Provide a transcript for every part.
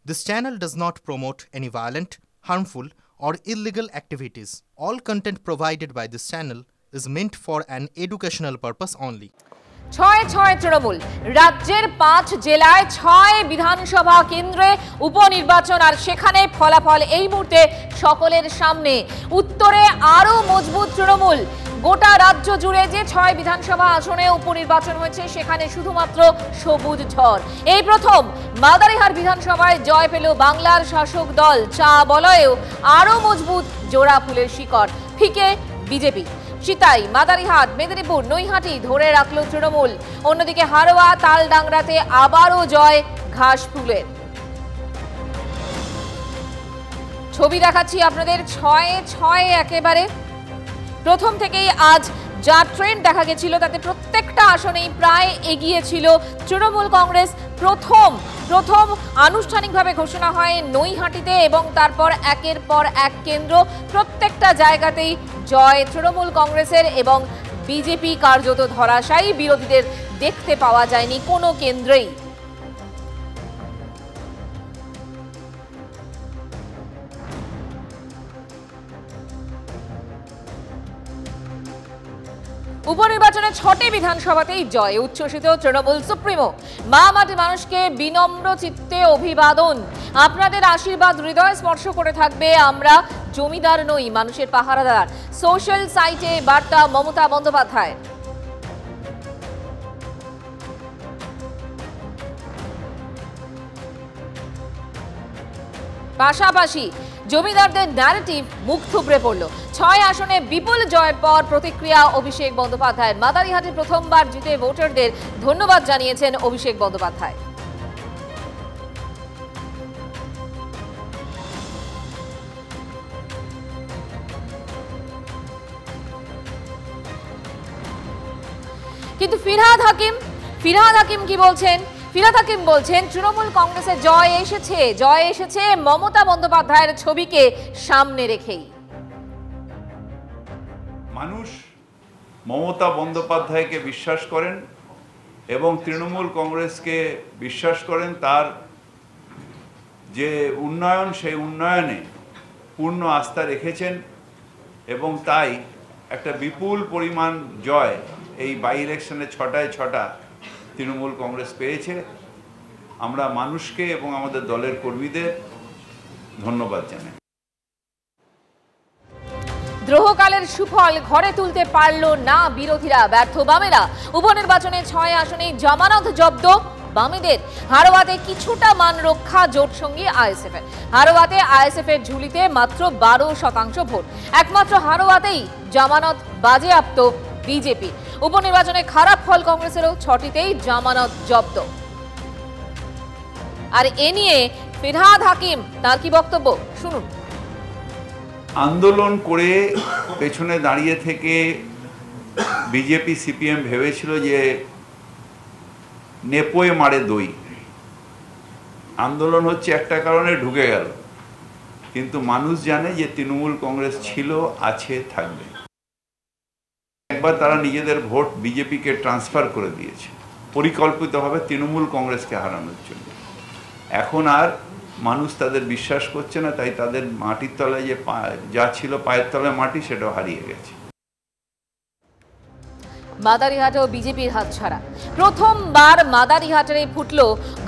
This channel does not promote any violent, harmful, or illegal activities. All content provided by this channel is meant for an educational purpose only. ছয় তৃণমূল রাজ্যের 5 জেলায় 6 বিধানসভা কেন্দ্রে উপনির্বাচন আর সেখানে ফলাফল এই মুহূর্তে সকলের সামনে। উত্তরে আরো মজবুত তৃণমূল। গোটা রাজ্য জুড়ে যে 6 বিধানসভা আসনে উপনির্বাচন হয়েছে সেখানে শুধুমাত্র সবুজ ঝড়। এই প্রথম মাদারিহাট বিধানসভায় জয় পেল বাংলার শাসক দল। চা বলয়েও আরো মজবুত জোড়া ফুলের শিকড়। ফিকে বিজেপি। চিতাই, মাদারিহাট, মেদিনীপুর, নৈহাটি ধরে রাখল তৃণমূল। অন্যদিকে হারোয়া, তালডাংরাতে আবারও জয় ঘাসফুলের। ছবি দেখাচ্ছি আপনাদের 6 একেবারে। প্রথম থেকেই আজ যা ট্রেন্ড দেখা গেছিল তাতে প্রত্যেকটা আসনেই প্রায় এগিয়ে ছিল তৃণমূল কংগ্রেস। প্রথম আনুষ্ঠানিকভাবে ঘোষণা হয় নৈহাটিতে এবং তারপর একের পর এক কেন্দ্র। প্রত্যেকটা জায়গাতেই জয় তৃণমূল কংগ্রেসের এবং বিজেপি কার্যত ধরাশায়ী। বিরোধীদের দেখতে পাওয়া যায়নি কোনো কেন্দ্রেই। উপনির্বাচনে 6টি বিধানসভাতেই জয়। উচ্ছ্বসিত তৃণমূল সুপ্রিমো। মা মাটি মানুষকে বিনম্র চিত্তে অভিবাদন। আপনাদের আশীর্বাদ হৃদয় স্পর্শ করে থাকবে। আমরা জমিদার নই, মানুষের পাহারাদার। সোশ্যাল সাইটে বার্তা মমতা বন্দ্যোপাধ্যায়। পাশাপাশি জমিদারদের ন্যারেটিভ মুখ থুবড়ে পড়ল। 6 আসনে বিপুল জয়ের পর প্রতিক্রিয়া অভিষেক বন্দ্যোপাধ্যায়। মাদারিহাটে প্রথমবার জিতে ভোটারদের ধন্যবাদ জানিয়েছেন অভিষেক বন্দ্যোপাধ্যায়। কিন্তু ফিরহাদ হাকিম কি বলছেন? ফিরহাদ হাকিম বলছেন তৃণমূল কংগ্রেসের জয় এসেছে মমতা বন্দ্যোপাধ্যায়ের ছবিকে সামনে রেখেই। মানুষ মমতা বন্দ্যোপাধ্যায়কে বিশ্বাস করেন এবং তৃণমূল কংগ্রেসকে বিশ্বাস করেন। তার যে উন্নয়ন, সেই উন্নয়নে পূর্ণ আস্থা রেখেছেন এবং তাই একটা বিপুল পরিমাণ জয় এই বাই ইলেকশনে 6টায় 6টা তৃণমূল কংগ্রেস পেয়েছে। আমরা মানুষকে এবং আমাদের দলের কর্মীদের ধন্যবাদ জানাই। দ্রোহকালের সুফল ঘরে তুলতে পারল না বিরোধীরা, ব্যর্থ বামেরা। উপনির্বাচনে 6 আসনেই জামানত জব্দ বামেদের। হারোয়াতে কিছুটা মান রক্ষা জোট সঙ্গী আইএসএফ এর। হারোয়াতে আইএসএফ এর ঝুলিতে মাত্র 12% ভোট। একমাত্র হারোয়াতেই জামানত বাজেয়াপ্ত বিজেপি। উপনির্বাচনে খারাপ ফল কংগ্রেসেরও, 6টিতেই জামানত জব্দ। আর এ নিয়ে ফিরহাদ হাকিম তার কি বক্তব্য শুনুন। আন্দোলন করে পেছনে দাঁড়িয়ে থেকে বিজেপি সিপিএম ভেবেছিল যে নেপোয়ে মারে দই। আন্দোলন হচ্ছে একটা কারণে ঢুকে গেল, কিন্তু মানুষ জানে যে তৃণমূল কংগ্রেস ছিল, আছে, থাকবে। একবার তারা নিজেদের ভোট বিজেপিকে ট্রান্সফার করে দিয়েছে পরিকল্পিতভাবে তৃণমূল কংগ্রেসকে হারানোর জন্য। এখন আর মানুষ তাদের বিশ্বাস করছে না, তাই তাদের মাটির তলায় যে যা ছিল পায়ের তলায় মাটি, সেটাও হারিয়ে গেছে। মাদারিহাটেও বিজেপির হাতছাড়া। প্রথমবার মাদারিহাটে ফুটল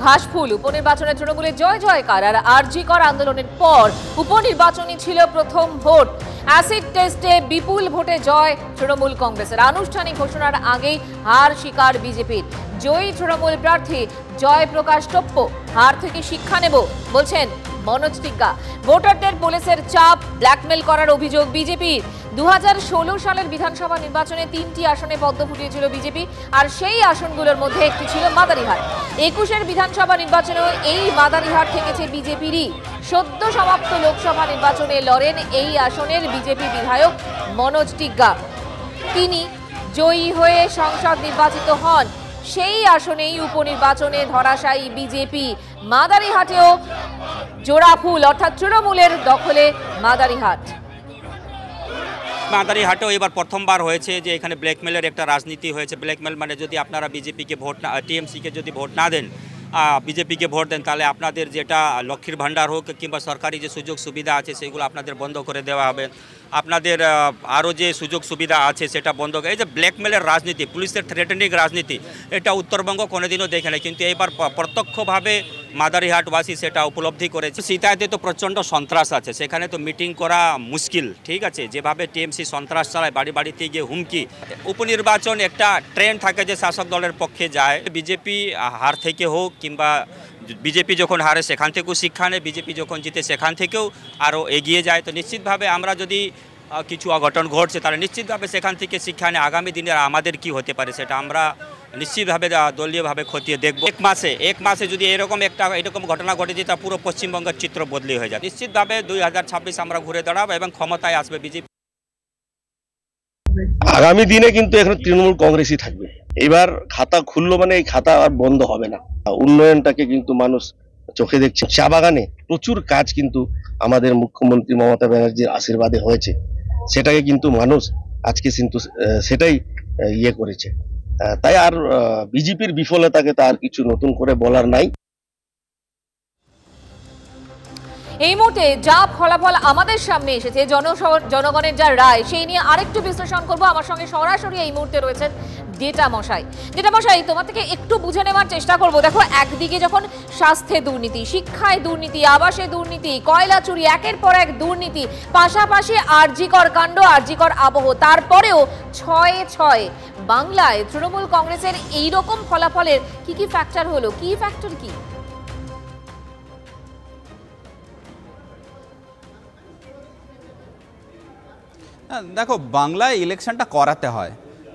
ঘাসফুল। উপনির্বাচনে তৃণমূলের জয়কার। আর আরজিকর আন্দোলনের পর উপনির্বাচনই ছিল প্রথম ভোট। অ্যাসিড টেস্টে বিপুল ভোটে জয় তৃণমূল কংগ্রেসের। আনুষ্ঠানিক ঘোষণার আগেই হার স্বীকার বিজেপির। জয়ী তৃণমূল প্রার্থী জয়প্রকাশ টপ্পো। হার থেকে শিক্ষা নেব বলছেন মনোজ টিগ্গা। ভোটারদের পুলিশের চাপ, ব্ল্যাকমেল করার অভিযোগ বিজেপির। 2016 সালের বিধানসভা নির্বাচনে 3টি আসনে পদ্ম ফুটিয়েছিল বিজেপি, আর সেই আসনগুলোর মধ্যে একটি ছিল মাদারিহাট। 21-এর বিধানসভা নির্বাচনেও এই মাদারিহাট থেকেছে বিজেপিরই। সদ্য সমাপ্ত লোকসভা নির্বাচনে লড়েন এই আসনের বিজেপি বিধায়ক মনোজ টিগ্গা। তিনি জয়ী হয়ে সংসদ নির্বাচিত হন। সেই আসনেই উপনির্বাচনে ধরাশায়ী বিজেপি। মাদারিহাটেও জোড়াফুল, অর্থাৎ তৃণমূলের দখলে মাদারিহাট। মাদারিহাটেও এবার প্রথমবার হয়েছে যে এখানে ব্ল্যাকমেলের একটা রাজনীতি হয়েছে। ব্ল্যাকমেল মানে যদি আপনারা বিজেপিকে ভোট না, টিএমসিকে যদি ভোট না দেন, বিজেপিকে ভোট দেন, তাহলে আপনাদের যেটা লক্ষ্মীর ভাণ্ডার হোক কিংবা সরকারি যে সুযোগ সুবিধা আছে সেগুলো আপনাদের বন্ধ করে দেওয়া হবে, আপনাদের আরও যে সুযোগ সুবিধা আছে সেটা বন্ধ করে। এই যে ব্ল্যাকমেলের রাজনীতি, পুলিশের থ্রেটেনিং রাজনীতি, এটা উত্তরবঙ্গ কোনোদিনও দেখে না, কিন্তু এইবার প্রত্যক্ষভাবে মাদারিহাটবাসী সেটা উপলব্ধি করেছে। সীতাইতে তো প্রচণ্ড সন্ত্রাস আছে, সেখানে তো মিটিং করা মুশকিল, ঠিক আছে, যেভাবে টিএমসি সন্ত্রাস চালায়, বাড়ি বাড়িতে গিয়ে হুমকি। উপনির্বাচন একটা ট্রেন্ড থাকে যে শাসক দলের পক্ষে যায়, বিজেপি হার থেকে হোক কিংবা বিজেপি যখন হারে সেখান থেকেও শিক্ষা নেয়, বিজেপি যখন জিতে সেখান থেকেও আরও এগিয়ে যায়। তো নিশ্চিতভাবে আমরা যদি কিছু অঘটন ঘটছে তাহলে নিশ্চিতভাবে সেখান থেকে শিক্ষা নেয় আগামী দিনে আমাদের কি হতে পারে সেটা আমরা নিশ্চিতভাবে দলীয়ভাবে খতিয়ে দেখব। এক মাসে যদি এরকম ঘটনা ঘটে যে তা পুরো পশ্চিমবঙ্গের চিত্র বদলি হয়ে যায়। নিশ্চিতভাবে 2026 আমরা ঘুরে দাঁড়াবো এবং ক্ষমতায় আসবে বিজেপি। আগামী দিনে কিন্তু এখানে তৃণমূল কংগ্রেসই থাকবে। এবার খাতা খুললো মানে এই খাতা আর বন্ধ হবে না। উন্নয়নটাকে কিন্তু মানুষ চোখে দেখছে। চা বাগানে প্রচুর কাজ কিন্তু আমাদের মুখ্যমন্ত্রী মমতা ব্যানার্জির আশীর্বাদে হয়েছে, সেটাকে কিন্তু মানুষ আজকে কিন্তু সেটাই ইয়ে করেছে। তাই আর বিজেপির বিফলতাকে তার কিছু নতুন করে বলার নাই। এই মুহূর্তে যা ফলাফল আমাদের সামনে এসেছে, জনগণের যা রায়, সেই নিয়ে আরেকটু বিশ্লেষণ করব। আমার সঙ্গে সরাসরি এই মুহূর্তে রয়েছেন ডেটা মশাই, তোমার থেকে একটু বুঝে নেওয়ার চেষ্টা করব। দেখো, একদিকে যখন স্বাস্থ্যে দুর্নীতি, শিক্ষায় দুর্নীতি, আবাসে দুর্নীতি, কয়লা চুরি, একের পর এক দুর্নীতি, পাশাপাশি আরজিকর কাণ্ড, আরজিকর আবহ, তারপরেও 6-6 বাংলায় তৃণমূল কংগ্রেসের এইরকম ফলাফলের কি ফ্যাক্টর হলো? কি ফ্যাক্টর কি? দেখো, বাংলায় ইলেকশনটা করাতে হয়,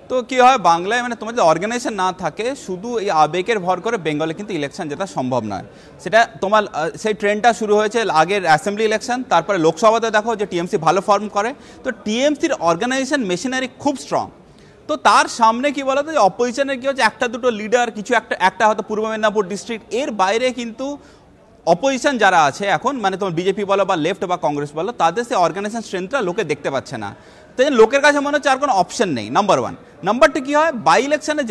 তো কি হয়, বাংলায় মানে তোমার যদি অর্গানাইজেশন না থাকে, শুধু এই আবেগের ভর করে বেঙ্গলে কিন্তু ইলেকশন যেটা সম্ভব নয়। সেটা তোমার সেই ট্রেন্ডটা শুরু হয়েছে আগের অ্যাসেম্বলি ইলেকশন, তারপরে লোকসভাতে দেখো যে টিএমসি ভালো ফর্ম করে। তো টিএমসির অর্গানাইজেশন মেশিনারি খুব স্ট্রং। তো তার সামনে কি বলতো, যে অপোজিশনের কি হচ্ছে, একটা দুটো লিডার, কিছু একটা হয়তো পূর্ব মেদিনীপুর ডিস্ট্রিক্ট, এর বাইরে কিন্তু অপোজিশন যারা আছে এখন, মানে তোমার বিজেপি বলো বা লেফট বা কংগ্রেস বলো, তাদের সেই অর্গানাইজেশন স্ট্রেংথটা লোকে দেখতে পাচ্ছে না। তাই লোকের কাছে মনে হচ্ছে আর কোনো অপশন নেই, নাম্বার 1। নাম্বার 2 কি হয়, বাই ইলেকশনে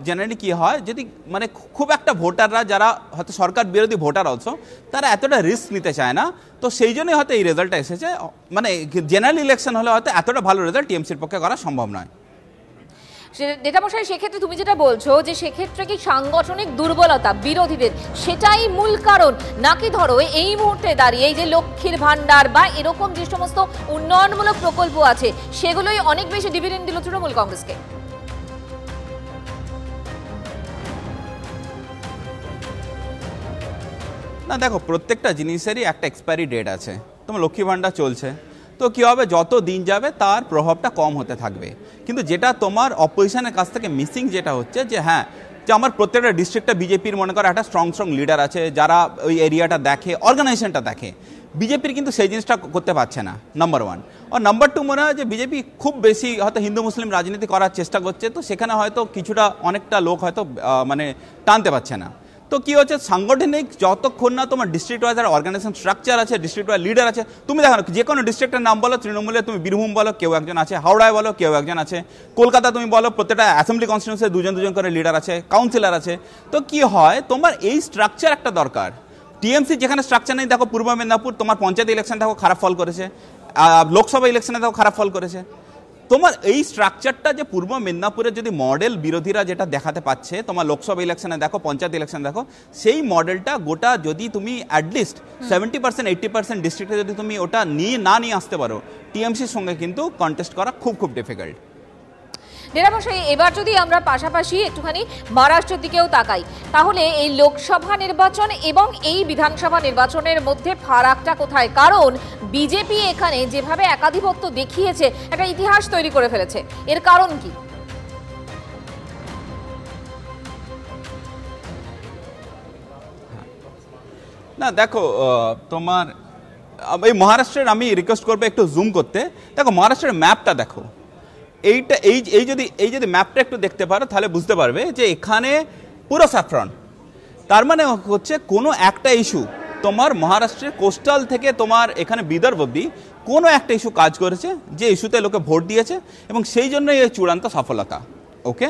জেনারেলি কি হয়, যদি মানে খুব একটা ভোটাররা যারা হয়তো সরকার বিরোধী ভোটার অলসো, তারা এতটা রিস্ক নিতে চায় না। তো সেই জন্যই হয়তো এই রেজাল্টটা এসেছে। মানে জেনারেল ইলেকশন হলে হয়তো এতটা ভালো রেজাল্ট টিএমসির পক্ষে করা সম্ভব নয়। ডেটামশাই, সেক্ষেত্রে তুমি যেটা বলছো যে সেক্ষেত্রে কি সাংগঠনিক দুর্বলতা বিরোধীদের, সেটাই মূল কারণ, নাকি ধরো এই মুহূর্তে দাঁড়িয়ে এই যে লক্ষ্মীর ভান্ডার বা এরকম যে সমস্ত উন্নয়নমূলক প্রকল্প আছে সেগুলোই অনেক বেশি ডিভিডেন্ড দিল তৃণমূল কংগ্রেসকে? না দেখো, প্রত্যেকটা জিনিসেরই একটা এক্সপায়ারি ডেট আছে। তোমার লক্ষ্মী ভান্ডার চলছে, তো কী হবে, যত দিন যাবে তার প্রভাবটা কম হতে থাকবে। কিন্তু যেটা তোমার অপোজিশনের কাছ থেকে মিসিং যেটা হচ্ছে, যে হ্যাঁ, যে আমার প্রত্যেকটা ডিস্ট্রিক্টে বিজেপির মনে করো একটা স্ট্রং লিডার আছে, যারা ওই এরিয়াটা দেখে, অর্গানাইজেশনটা দেখে। বিজেপির কিন্তু সেই জিনিসটা করতে পারছে না, নাম্বার 1। আর নাম্বার 2, মনে হয় যে বিজেপি খুব বেশি হয়তো হিন্দু মুসলিম রাজনীতি করার চেষ্টা করছে, তো সেখানে হয়তো কিছুটা অনেকটা লোক হয়তো মানে টানতে পারছে না। তো কি হচ্ছে, সাংগঠনিক যতক্ষণ না তোমার ডিস্ট্রিক্ট ওয়াইজ অর্গানাইজেশন স্ট্রাকচার আছে, ডিস্ট্রিক্ট ওয়াইজ লিডার আছে, তুমি দেখো যে কোনো ডিস্ট্রিক্টের নাম বলো, তৃণমূলে তুমি বীরভূম বলো কেউ একজন আছে, হাওড়ায় বলো কেউ একজন আছে, কলকাতা তুমি বলো প্রত্যেকটা অ্যাসেম্বলি কনস্টিটিউন্সি দুজন করে লিডার আছে, কাউন্সিলর আছে। তো কি হয়, তোমার এই স্ট্রাকচার একটা দরকার। টিএমসি যেখানে স্ট্রাকচার নেই, দেখো পূর্ব মেদিনীপুর তোমার পঞ্চায়েত ইলেকশন দেখো খারাপ ফল করেছে, লোকসভা ইলেকশনে দেখো খারাপ ফল করেছে। তোমার এই স্ট্রাকচারটা যে পূর্ব মেদিনীপুরের যদি মডেল বিরোধীরা যেটা দেখাতে পাচ্ছে, তোমার লোকসভা ইলেকশনে দেখো, পঞ্চায়েত ইলেকশন দেখো, সেই মডেলটা গোটা যদি তুমি অ্যাটলিস্ট 70% 80% ডিস্ট্রিক্টে যদি তুমি ওটা নিয়ে আসতে পারো, টিএমসির সঙ্গে কিন্তু কন্টেস্ট করা খুব ডিফিকাল্ট। ডেরামশাই, এবার যদি আমরা পাশাপাশি একটুখানি মহারাষ্ট্রের দিকেও তাকাই, তাহলে এই লোকসভা নির্বাচন এবং এই বিধানসভা নির্বাচনের মধ্যে ফারাকটা কোথায়? কারণ বিজেপি এখানে যেভাবে একাধিপত্য দেখিয়েছে, একটা ইতিহাস তৈরি করে ফেলেছে, এর কারণ কি? না দেখো, তোমার এই মহারাষ্ট্রের আমি রিকোয়েস্ট করবো একটু জুম করতে। দেখো মহারাষ্ট্রের ম্যাপটা দেখো, এই যদি ম্যাপটা একটু দেখতে পারো তাহলে বুঝতে পারবে যে এখানে পুরো স্যাফরন। তার মানে হচ্ছে কোনো একটা ইস্যু তোমার মহারাষ্ট্রের কোস্টাল থেকে তোমার এখানে বিদর্ভ অব্দি কোনো একটা ইস্যু কাজ করেছে, যে ইস্যুতে লোকে ভোট দিয়েছে, এবং সেই জন্যই এই চূড়ান্ত সফলতা। ওকে,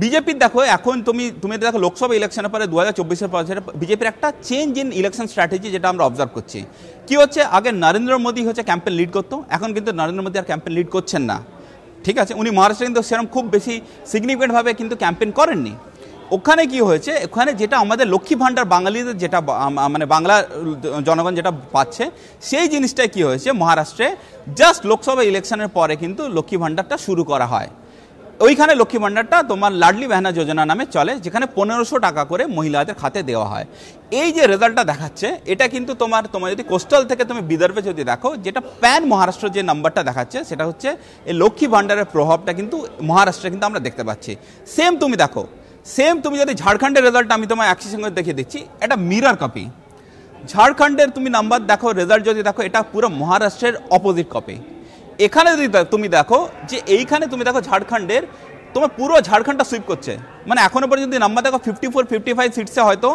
বিজেপির দেখো এখন তুমি দেখো লোকসভা ইলেকশনের পরে 2024-এর পরে বিজেপির একটা চেঞ্জ ইন ইলেকশন স্ট্র্যাটেজি যেটা আমরা অবজার্ভ করছি। কি হচ্ছে, আগে নরেন্দ্র মোদী হচ্ছে ক্যাম্পেন লিড করতো, এখন কিন্তু নরেন্দ্র মোদী আর ক্যাম্পেন লিড করছেন না। ঠিক আছে, উনি মহারাষ্ট্রে কিন্তু সেরকম খুব বেশি সিগনিফিকেন্টভাবে কিন্তু ক্যাম্পেন করেননি। ওখানে কি হয়েছে, ওখানে যেটা আমাদের লক্ষ্মী ভাণ্ডার বাঙালিদের যেটা মানে বাংলা জনগণ যেটা পাচ্ছে, সেই জিনিসটাই কি হয়েছে মহারাষ্ট্রে জাস্ট লোকসভা ইলেকশনের পরে কিন্তু লক্ষ্মী ভাণ্ডারটা শুরু করা হয়। ওইখানে লক্ষ্মী ভাণ্ডারটা তোমার লাডলি বেহনা যোজনা নামে চলে, যেখানে 1500 টাকা করে মহিলাদের খাতে দেওয়া হয়। এই যে রেজাল্টটা দেখাচ্ছে, এটা কিন্তু তোমার যদি কোস্টাল থেকে তুমি বিদর্ভে যদি দেখো, যেটা প্যান মহারাষ্ট্র যে নাম্বারটা দেখাচ্ছে, সেটা হচ্ছে এই লক্ষ্মী ভাণ্ডারের প্রভাবটা কিন্তু মহারাষ্ট্রে কিন্তু আমরা দেখতে পাচ্ছি। সেম তুমি দেখো, তুমি যদি ঝাড়খণ্ডের রেজাল্ট আমি তোমার একই সঙ্গে দেখিয়ে দিচ্ছি, এটা মিরর কপি। ঝাড়খণ্ডের তুমি নাম্বার দেখো, রেজাল্ট যদি দেখো, এটা পুরো মহারাষ্ট্রের অপোজিট কপি। এখানে যদি তুমি দেখো যে এইখানে তুমি দেখো ঝাড়খণ্ডের তোমার পুরো ঝাড়খণ্ডটা সুইপ করছে, মানে এখনো পর্যন্ত নাম্বার দেখো 54-55 সিটসে হয়তো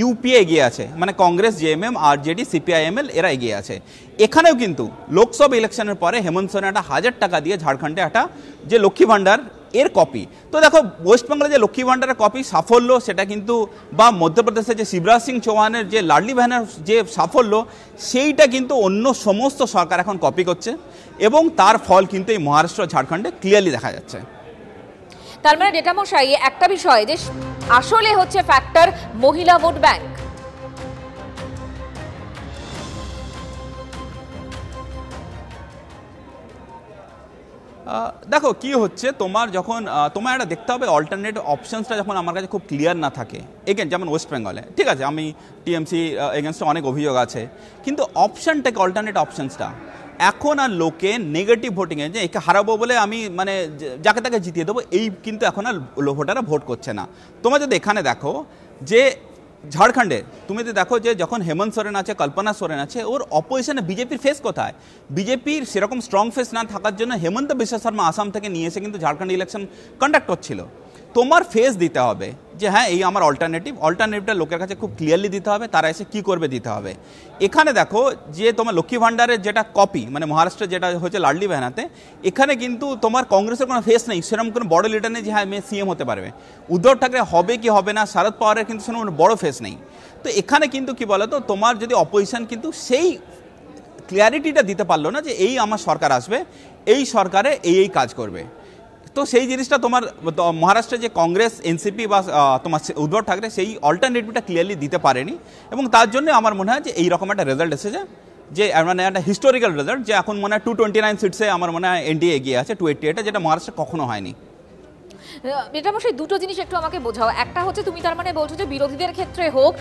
ইউপিএ এগিয়ে আছে, মানে কংগ্রেস, জেএমএম, আরজেডি, সিপিআইএমএল এরা এগিয়ে আছে। এখানেও কিন্তু লোকসভা ইলেকশনের পরে হেমন্ত সোরেন 1000 টাকা দিয়ে ঝাড়খণ্ডে একটা যে লক্ষ্মী ভাণ্ডার এর কপি। তো দেখো ওয়েস্টবেঙ্গলে যে লক্ষ্মী ভাণ্ডারের কপি সাফল্য, সেটা কিন্তু বা মধ্যপ্রদেশে যে শিবরাজ সিং চৌহানের যে লাডলি বেহনার যে সাফল্য, সেইটা কিন্তু অন্য সমস্ত সরকার এখন কপি করছে, এবং তার ফল কিন্তু এই মহারাষ্ট্র, ঝাড়খণ্ডে ক্লিয়ারলি দেখা যাচ্ছে। তার মানে ডেটামশাই একটা বিষয় যে আসলে হচ্ছে ফ্যাক্টর মহিলা ভোট ব্যাংক। দেখো কি হচ্ছে, তোমার যখন তোমার একটা দেখতে হবে অল্টারনেটিভ অপশনসটা যখন আমার কাছে খুব ক্লিয়ার না থাকে, এগেন যেমন ওয়েস্ট বেঙ্গলে, ঠিক আছে আমি টিএমসি এগেনস্টে অনেক অভিযোগ আছে, কিন্তু অপশনটাকে অল্টারনেটিভ অপশনসটা এখন আর লোকে নেগেটিভ ভোটিংয়ে যে একে হারাবো বলে আমি মানে যাকে তাকে জিতিয়ে দেবো, এই কিন্তু এখন আর ভোটাররা ভোট করছে না। তোমরা যদি এখানে দেখো যে ঝাড়খণ্ডে তুমি যদি দেখো যে যখন হেমন্ত সোরেন আছে, কল্পনা সোরেন আছে, ওর অপোজিশনে বিজেপির ফেস কোথায়? বিজেপির সেরকম স্ট্রং ফেস না থাকার জন্য হেমন্ত বিশ্ব শর্মা আসাম থেকে নিয়ে এসে কিন্তু ঝাড়খণ্ড ইলেকশন কন্ডাক্ট করছিল। তোমার ফেস দিতে হবে যে হ্যাঁ এই আমার অল্টারনেটিভটা লোকের কাছে খুব ক্লিয়ারলি দিতে হবে, তারা এসে কী করবে দিতে হবে। এখানে দেখো যে তোমার লক্ষ্মী ভাণ্ডারের যেটা কপি, মানে মহারাষ্ট্রে যেটা হচ্ছে লাডলি বেহনাতে, এখানে কিন্তু তোমার কংগ্রেসের কোনো ফেস নেই, সেরকম কোনো বড় লিডার নেই যে হ্যাঁ মেয়ে সিএম হতে পারবে। উদ্ধব ঠাকরে হবে কি হবে না, শরদ পাওয়ারের কিন্তু সেরকম বড় ফেস নেই। তো এখানে কিন্তু কি বলো তো, তোমার যদি অপোজিশন কিন্তু সেই ক্লিয়ারিটিটা দিতে পারলো না যে এই আমার সরকার আসবে, এই সরকারে এই কাজ করবে। তো সেই জিনিসটা তোমার মহারাষ্ট্রে যে কংগ্রেস, এনসিপি বা তোমার উদ্ধব ঠাকরে সেই অল্টারনেটিভটা ক্লিয়ারলি দিতে পারেনি, এবং তার জন্য আমার মনে হয় যে এইরকম একটা রেজাল্ট এসেছে, যে মানে একটা হিস্টোরিক্যাল রেজাল্ট, যে এখন মনে হয় 229 সিটসে আমার মনে হয় এনডিএ এগিয়ে আছে 288, যেটা মহারাষ্ট্রে কখনো হয়নি। এটা অবশ্যই দুটো জিনিস একটু আমাকে বোঝাও। একটা হচ্ছে তুমি তার মানে বলছো যে বিরোধীদের ক্ষেত্রে হোক,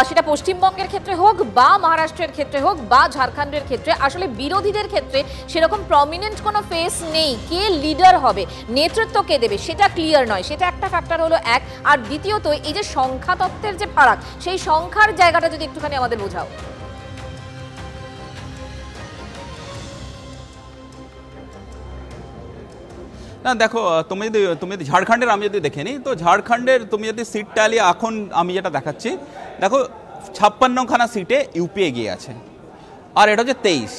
সেটা পশ্চিমবঙ্গের ক্ষেত্রে হোক বা মহারাষ্ট্রের ক্ষেত্রে হোক বা ঝাড়খণ্ডের ক্ষেত্রে, আসলে বিরোধীদের ক্ষেত্রে সেরকম প্রমিনেন্ট কোনো ফেস নেই। কে লিডার হবে, নেতৃত্ব কে দেবে, সেটা ক্লিয়ার নয়, সেটা একটা ফ্যাক্টর হলো এক। আর দ্বিতীয়ত এই যে সংখ্যা তত্ত্বের যে ফারাক, সেই সংখ্যার জায়গাটা যদি একটুখানি আমাদের বোঝাও। না দেখো, তুমি যদি ঝাড়খণ্ডের আমি যদি দেখে নিই, তো ঝাড়খণ্ডের তুমি যদি সিট ট্যালি এখন আমি যেটা দেখাচ্ছি, দেখো 56খানা সিটে ইউপি এগিয়ে আছে, আর এটা হচ্ছে 23।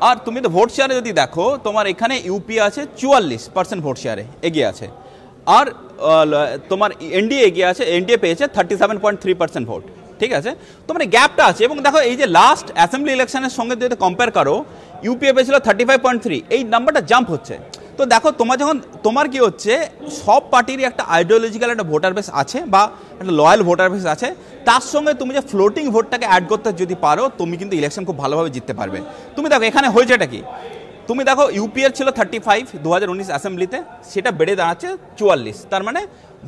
আর তুমি তো ভোট শেয়ারে যদি দেখো, তোমার এখানে ইউপি আছে 44% ভোট শেয়ারে এগিয়ে আছে, আর তোমার এনডিএ এগিয়ে আছে, এনডিএ পেয়েছে 37.3% ভোট। ঠিক আছে, তো মানে গ্যাপটা আছে। এবং দেখো এই যে লাস্ট অ্যাসেম্বলি ইলেকশনের সঙ্গে যদি কম্পেয়ার করো, ইউপিএ পেয়েছিল 35.3, এই নাম্বারটা জাম্প হচ্ছে। তো দেখো তোমার কি হচ্ছে, সব পার্টিরই একটা আইডিওলজিক্যাল একটা ভোটার বেস আছে বা একটা লয়াল ভোটার বেস আছে, তার সঙ্গে তুমি যে ফ্লোটিং ভোটটাকে অ্যাড করতে যদি পারো, তুমি কিন্তু ইলেকশন খুব ভালোভাবে জিততে পারবে। তুমি দেখো এখানে হয়েছেটা কি, তুমি দেখো ইউপিএর ছিল 35 2019 অ্যাসেম্বলিতে, সেটা বেড়ে দাঁড়াচ্ছে 44, তার মানে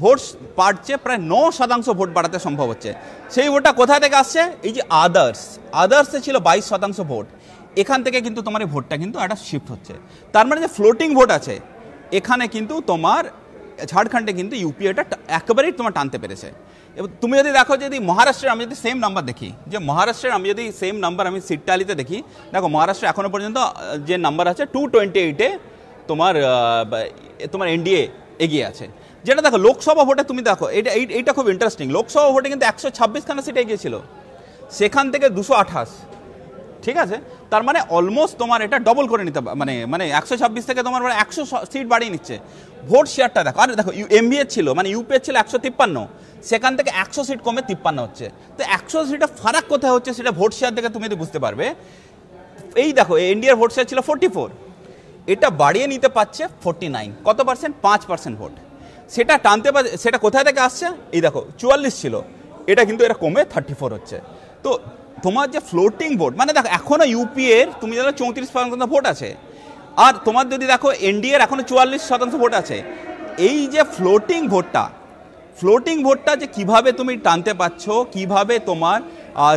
ভোট বাড়ছে, প্রায় 9% ভোট বাড়াতে সম্ভব হচ্ছে। সেই ভোটটা কোথা থেকে আসছে? এই যে আদার্সে ছিল 22% ভোট, এখান থেকে কিন্তু তোমার এই ভোটটা কিন্তু একটা শিফট হচ্ছে। তার মানে যে ফ্লোটিং ভোট আছে এখানে কিন্তু তোমার ঝাড়খণ্ডে কিন্তু ইউপিএটা একেবারেই তোমার টানতে পেরেছে। এবং তুমি যদি দেখো, যদি মহারাষ্ট্রের আমি যদি সেম নাম্বার দেখি, যে মহারাষ্ট্রের আমি যদি সেম নাম্বার আমি সিট টালিতে দেখি, দেখো মহারাষ্ট্রে এখনো পর্যন্ত যে নাম্বার আছে 228-এ তোমার এনডিএ এগিয়ে আছে। যেটা দেখো লোকসভা ভোটে তুমি দেখো, এইটা খুব ইন্টারেস্টিং, লোকসভা ভোটে কিন্তু 126খানা সিট এগিয়েছিল, সেখান থেকে 228, ঠিক আছে, তার মানে অলমোস্ট তোমার এটা ডবল করে নিতে মানে 126 থেকে তোমার 100 সিট বাড়িয়ে নিচ্ছে। ভোট শেয়ারটা দেখো, আর দেখো এমবিএ ছিল মানে ইউপিএ ছিল 153, সেখান থেকে 100 সিট কমে 53 হচ্ছে। তো 100 সিটের ফারাক কোথায় হচ্ছে সেটা ভোট শেয়ার দেখে তুমি বুঝতে পারবে। এই দেখো এনডিএর ভোট শেয়ার ছিল 44, এটা বাড়িয়ে নিতে পারছে 49, কত পার্সেন্ট? 5% ভোট। সেটা টানতে পারে, সেটা কোথায় থেকে আসছে? এই দেখো 44 ছিল, এটা কিন্তু এটা কমে 34 হচ্ছে। তো তোমার যে ফ্লোটিং ভোট, মানে দেখো এখনো ইউপিএ এর তুমি জানো 34% ভোট আছে, আর তোমার যদি দেখো এনডিএ এর এখনো 44% ভোট আছে। এই যে ফ্লোটিং ভোটটা যে কিভাবে তুমি টানতে পারছো, কিভাবে তোমার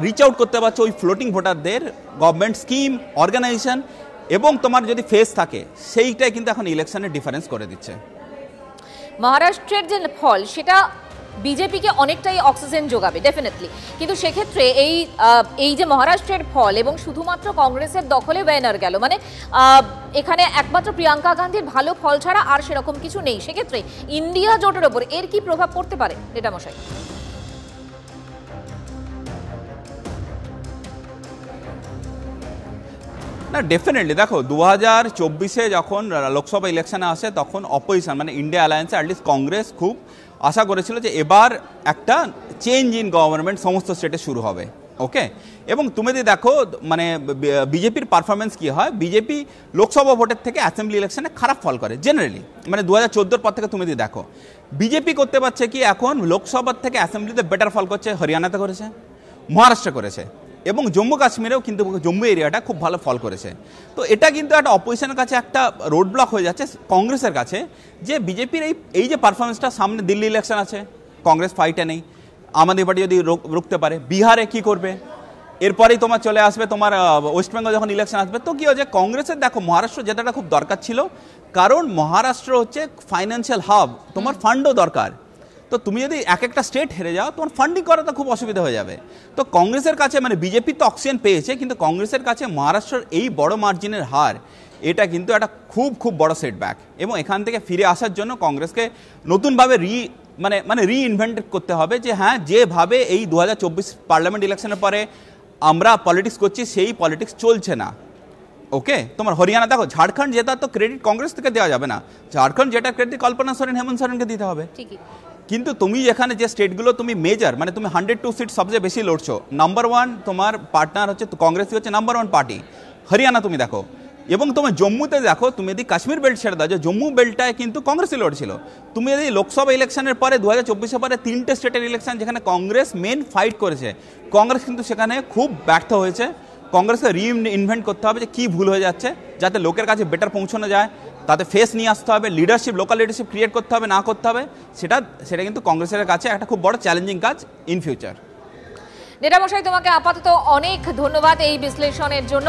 রিচ আউট করতে পারছো ওই ফ্লোটিং ভোটারদের, গভর্নমেন্ট স্কিম, অর্গানাইজেশন এবং তোমার যদি ফেস থাকে, সেইটাই কিন্তু এখন ইলেকশনের ডিফারেন্স করে দিচ্ছে। মহারাষ্ট্রের যে ফল সেটা বিজেপিকে অনেকটাই অক্সিজেন যোগাবে ডেফিনেটলি, কিন্তু সেক্ষেত্রে এই যে মহারাষ্ট্রের ফল এবং শুধুমাত্র কংগ্রেসের দখলে ব্যানার গেল, মানে এখানে একমাত্র প্রিয়াঙ্কা গান্ধীর ভালো ফল ছাড়া আর সেরকম কিছু নেই, সেক্ষেত্রে ইন্ডিয়া জোটের ওপর এর কি প্রভাব পড়তে পারে এটা মশাই? না ডেফিনেটলি দেখো 2024-এ যখন লোকসভা ইলেকশনে আসে তখন অপোজিশন মানে ইন্ডিয়া অ্যালায়েন্সে অ্যাটলিস্ট কংগ্রেস খুব আশা করেছিল যে এবার একটা চেঞ্জ ইন গভর্নমেন্ট সমস্ত স্টেটে শুরু হবে, ওকে। এবং তুমি যদি দেখো মানে বিজেপির পারফরমেন্স কি হয়, বিজেপি লোকসভা ভোটের থেকে অ্যাসেম্বলি ইলেকশনে খারাপ ফল করে জেনারেলি, মানে 2014-এর পর থেকে তুমি যদি দেখো বিজেপি করতে পারছে কি এখন লোকসভার থেকে অ্যাসেম্বলিতে বেটার ফল করছে, হরিয়ানাতে করেছে, মহারাষ্ট্রে করেছে এবং জম্মু কাশ্মীরেও কিন্তু জম্মু এরিয়াটা খুব ভালো ফল করেছে। তো এটা কিন্তু একটা অপোজিশনের কাছে একটা রোড ব্লক হয়ে যাচ্ছে কংগ্রেসের কাছে, যে বিজেপির এই যে পারফরমেন্সটা, সামনে দিল্লি ইলেকশন আছে, কংগ্রেস ফাইটে নেই, আম আদমি পার্টি যদি রুখতে পারে, বিহারে কি করবে, এরপরেই তোমার চলে আসবে তোমার ওয়েস্ট বেঙ্গল যখন ইলেকশন আসবে। তো কি হচ্ছে কংগ্রেসের দেখো মহারাষ্ট্র জেতাটা খুব দরকার ছিল, কারণ মহারাষ্ট্র হচ্ছে ফাইন্যান্সিয়াল হাব, তোমার ফান্ডও দরকার। তো তুমি যদি এক একটা স্টেট হেরে যাও তোমার ফান্ডিং করাটা খুব অসুবিধা হয়ে যাবে। তো কংগ্রেসের কাছে মানে বিজেপি তো অক্সিজেন পেয়েছে, কিন্তু কংগ্রেসের কাছে মহারাষ্ট্রের এই বড় মার্জিনের হার এটা কিন্তু একটা খুব বড় সেটব্যাক, এবং এখান থেকে ফিরে আসার জন্য কংগ্রেসকে নতুনভাবে রিইনভেন্ট করতে হবে, যে হ্যাঁ যেভাবে এই 2024 পার্লামেন্ট ইলেকশনের পরে আমরা পলিটিক্স করছি সেই পলিটিক্স চলছে না, ওকে। তোমার হরিয়ানা দেখো, ঝাড়খণ্ড জেতা তো ক্রেডিট কংগ্রেস থেকে দেওয়া যাবে না, ঝাড়খণ্ড যেটা ক্রেডিট কল্পনা সোরেন, হেমন্ত সোরেনকে দিতে হবে। কিন্তু তুমি এখানে যে স্টেটগুলো তুমি মেজর মানে তুমি 102 সিট সবচেয়ে বেশি লড়ছো, নাম্বার 1 তোমার পার্টনার হচ্ছে কংগ্রেসই হচ্ছে নাম্বার 1 পার্টি, হরিয়ানা তুমি দেখো। এবং তোমার জম্মুতে দেখো, তুমি যদি কাশ্মীর বেল্ট ছেড়ে দাও, যে জম্মু বেল্টটায় কিন্তু কংগ্রেসই লড়ছিল। তুমি যদি লোকসভা ইলেকশনের পরে 2024-এর পরে 3টে স্টেটের ইলেকশন যেখানে কংগ্রেস মেন ফাইট করেছে, কংগ্রেস কিন্তু সেখানে খুব ব্যর্থ হয়েছে। কংগ্রেসকে রিইনভেন্ট করতে হবে যে কী ভুল হয়ে যাচ্ছে, যাতে লোকের কাছে বেটার পৌঁছানো যায়, তাতে ফেস নিয়ে আসতে হবে, লিডারশিপ, লোকাল লিডারশিপ ক্রিয়েট করতে হবে, না করতে হবে, সেটা কিন্তু কংগ্রেসের কাছে একটা খুব বড় চ্যালেঞ্জিং কাজ ইন ফিউচার। নেতা মশাই, তোমাকে আপাতত অনেক ধন্যবাদ এই বিশ্লেষণের জন্য।